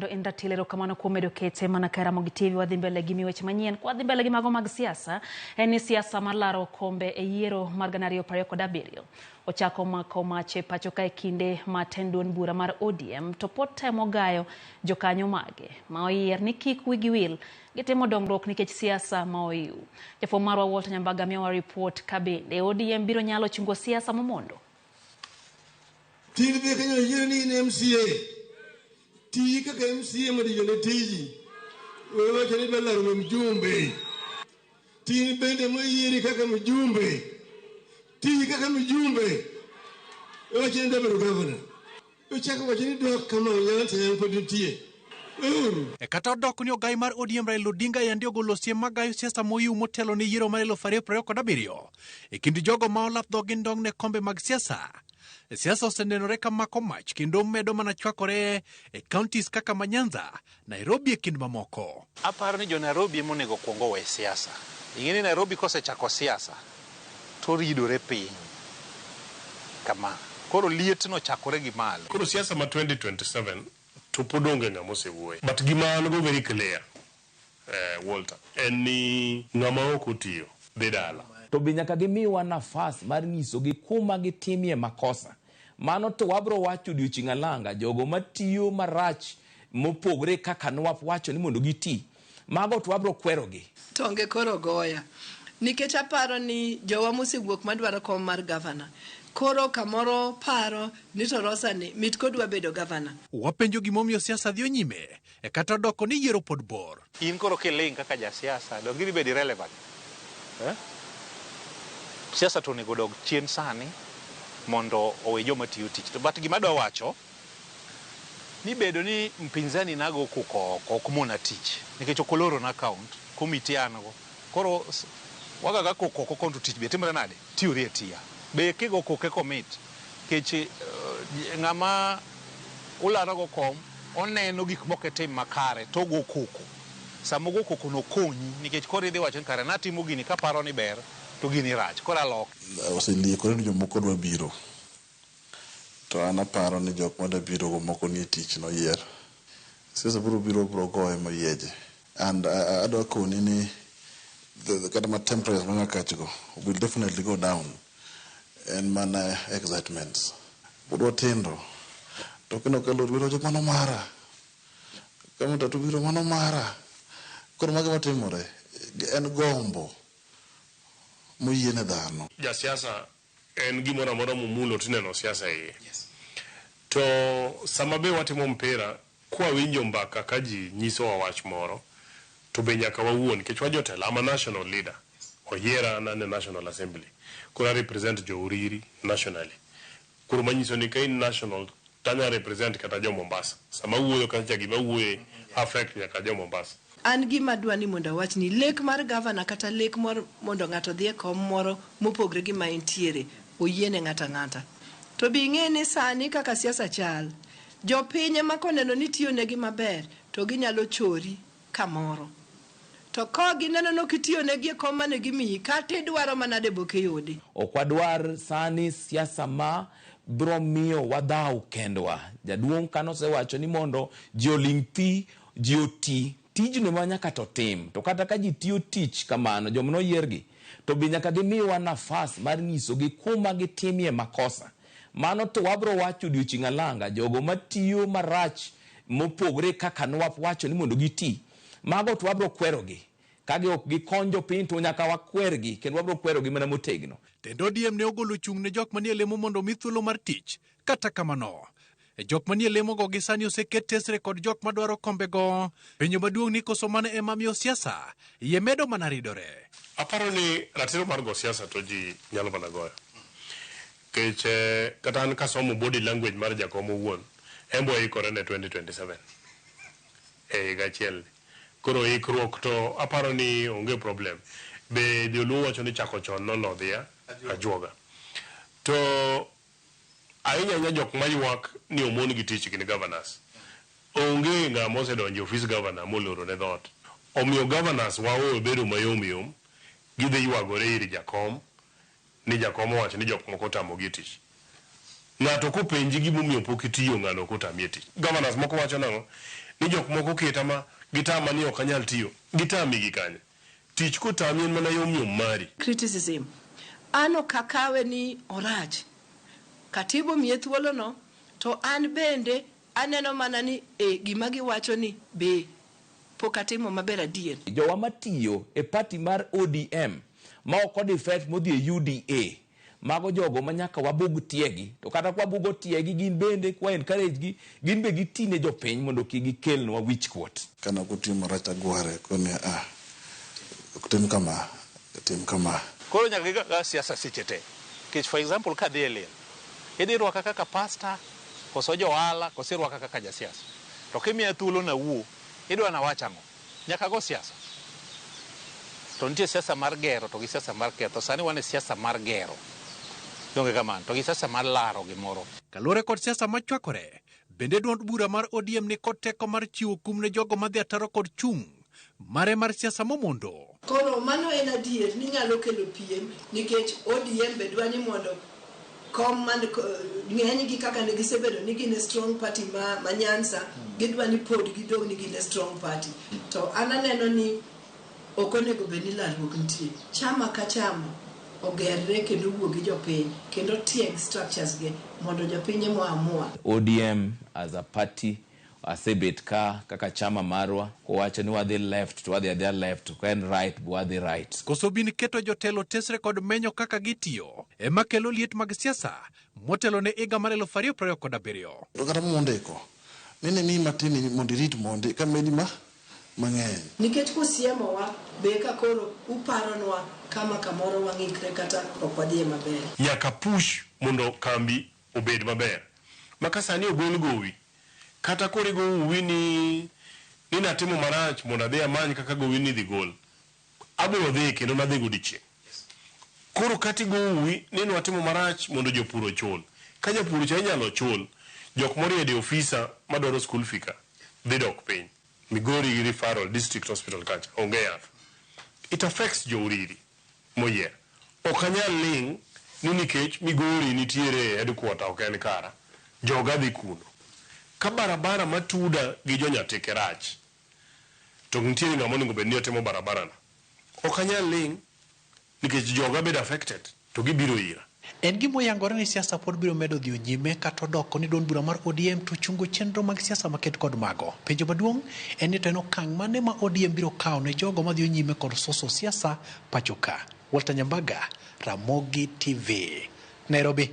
Enda tilero kamano kuomedo kete mana ka Ramogi TV wadhi mbele gi weche manyien kwa dhi mbele gi mago mag siasa. En siasa mar laro kombe e yiero mar 2027 ochako mako mache pacho ka kinde maten duond bura mar ODM to pod temo gayo jokanyo mage ma oyier ni kik wigi wil gitimo dongruok nikech siasa ma oyiw. Jafo marwa Walter Nyambaga miyowa report kabende ODM biro nyalo chungo siasa momondo. Tilbe kanyo yiero ni MCA Tika KMC madiyo tiji wewe chani bela mjumbe tini bende mwiri kaka mjumbe tiji kaka mjumbe wewe chani bela governor wewe chaka wachini dok kama unyanta ya mpodutie kata dok ni ogai mar ODM Raila Odinga yandi ogolo siem magayo siasa moyiw motelo ni yiero mar 2027 e kind jogo ma olap dhogi ndong ne kombe mag siasa. Siasa osenenore ka mako mach kendo medo mana chwakore e counties kaka Manyanza, Nairobi e kind mamoko. Aparo ni jo Nairobi monego kuongo we siasa. Ingeni Nairobi kosechako siasa to ridore piny kama. Koro lietno chakore gi malo. Koro siasa ma 2027 to podonge ngamo sewuoy. But gima an go very clear, Walter, en ni ngama ok otiyo bedala. To be nyaka gimiwa nafas mar nyiso gi kuma gitimie makosa. Mano to wabro wacho odiochieng' alanga jogo matiyo marach mopogre kaka nwap wacho ni mondo giti. Mago to wabro kwerogi. Tonge koro goya. Nikech aparo ni jowa mosewuok madwaro kom mar governor. Koro kamoro paro ni to Rosa ni mit kodwa bedo governor. Wapenjo gimomiyo siasa dhi nyime e kata doko ni yiero pod bor. In koro kiling kaka ja siasa dongi dhi bedo relevant. Siasa to nego dog chien sani mondo owe joma tiyo tich. To bat gima dwa wacho ni bedo ni mpinzani nago kuko okmona tich nikech okoloro na account komiti anago. Koro wagaga kuko konto tich be timre nade tiuri etia. Be kigo koke commit keche ngama ularago kom oneno gik moko tim makare to go kuko. Samogo kuko no konyi nikech koro idhi wacho kare natimo gini ka paro ni ber to gini rach kora lok oseliekore ni jomoko dwa biro to ana paro ni jok ma dwa biro go moko ni tich no yier siasa biro goe moyeje and adwa koni ni the kind of temperature ma kachgo will definitely go down and mana excitements budwa tendo to kino kelo biro jok mano mara kama tatu biro mano mara koro maga matimore en gombo moyiene dhano. Ja siasa en gimoro amora mumulo tineno siasa iye. To sama be watimo mpira kwa winjo mbaka ka ji nyiso wa wach moro to be nyaka wawuon kech wajotelo ama national leader oyiera na National Assembly kura represent jo uriri nationally kuro manyiso ni ka in national tanya represent kata jo Mombasa sama wuoyo kancha gima wuoye affect nyaka jo Mombasa. An gima dwa ni mondo wach ni lek mar governor kata lek mondo ngato dhi kom moro mopogre gi ma entiere oyiene ngata. To bi ng'eni sani kaka siasa chal. Jo pinye ma koneno ni tiyo negi maber to ginyalo chori kamoro. To ko gineno no kitiyo negi kom mane gimiyi kata idwaro manade boke yodi. Okwadwar sani siasa ma bro miyo wadau kendwa. Jaduong' kanose wacho ni mondo ji oling thi, ji oti tijno ma nyaka to tim to kata ka ji tiyo tich kamano jomno yiergi to be nyaka gimiwa nafas mar nyiso gi kuma gitimie makosa. Mano to wabro wacho odiochieng' alanga jogo matiyo marach mopogre kaka nwap wacho ni mondo giti. Mago to wabro kwerogi kage ok gikonjo piny to nyaka wakwergi kendo wabro kwerogi mana motegno. Tendo ODM ne ogolo chung' ne jok manie lemo mondo mi thuolo mar tich kata kamano. Jok manie lemo go gisani oseket tesre kod jok madwaro kombe go. Penjo maduong' ni koso mane ema miyo siasa iye medo mana ridore. Aparo ni ratiro mar go siasa to ji nyalo mana goyo. Kech kata an kasomo body language mar jakom owuon embo ikore ne 2027 higa achiel. Koro ikruok to aparo ni onge problem. Be Dholuo wacho ni chako chon nono dhia ajuoga. To ahinya jok mayuak ni omon gi tich gin governors. Onge ng'ama osedonjo office governor moloro ne dhot. Omiyo governors wao bedo mayom gidhi ywagore iri jakom ni jakom wacho ni jok moko tamo gi tich. Ng'ato kopenji gimomiyo pok itiyo ng'ano kotami tich. Governors moko wacho nang'o ni jok moko ketama gitama ni ok anyal tiyo gitami gi kanye tich ko tamien mana yom mari criticism ano kakawe ni oraj katibu miye thuolo no to an bende aneno mana ni gima giwacho ni be pokatimo maber adier. Jowa matiyo e party mar ODM ma ok defect modhi e UDA mago jogo manyaka wabug tiegi to kata kwa bugo tiegi gin bende kwa encourage gi gin be gitine jopiny mondo kigi kelnwa wich kuot kana kutimo racha gware kone kutim kama koro nyaka ga siasa sichete kich for example ka dhi elil idhi rwaka kaka pastor koso johala koso rwaka kaka jasiasa to kimiya thuolo na wuo idwa na wachang'o nyaka go siasa to nitie siasa mar gero to gi siasa mar ketho sani wane siasa mar gero donge kamano to gi siasa mar laro gimoro kaluwore kod siasa machwakore bende duond bura mar ODM ni kod teko mar chiwo kum ne jogo madhi ataro kod chung mare mar siasa momondo. Koro mano en adier ni nyalo kelo piem nikech ODM be dwani mondo kom man ng'eny gi kaka ne gisebedo ni gin strong party ma Nyanza gidwani pod gidong ni gin strong party to ananeno ni okonego be ni lalruok nitie chama ka chama ogerre kendo wuo gi jopiny kendo tieg structures ge mondo jopiny emo amua. ODM as a party asebet kaka chama marwa kowacho ni wadhi left to wadhi adhia left ko en right bo wadhi right. Koso bin keto jotelo tesre kod menyo kaka gitiyo ema kelo liet mag siasa motelo ne higa mar 2027. Kata mondeko nene mi matini mondirit monde kamedi mang'eny nikech kusiemowa be ka koro uparonwa kama kamoro wang'ikre kata ok wadhi maber nyaka push mondo kambi obed maber makasani ogol gowi kata kore gowi ni natimo marach mondo adhi amany kaka gowi ni dhi gol abiro dhi kendo nadhi godichieng' koro kati gowi ni natimo marach mondo jopur ochul ka japur cha inyalo chul jok moriede ofisa madwaro school fika dhi dok piny Migori Referral District Hospital kacha onge yath it affects jouriri moyier okanyal ling ni nikech Migori nitiere headquarter ok en kara joga dhi kuno ka barabara matuda gi jonyateke rach to nitiere ng'ama onego bed ni otimo barabara no okanyal ling nikech joga bed affected to gibiro ira. En gimo yangore ni siasa pod biro medo dhi nyime kata doko ni duond bura mar ODM to chungo chenro mag siasa maket kod mago. Penjo maduong' en ni to en okang' mane ma ODM biro kawo ne jogo madhi nyime kod soso siasa pachoka. Walter Nyambaga, Ramogi TV, Nairobi.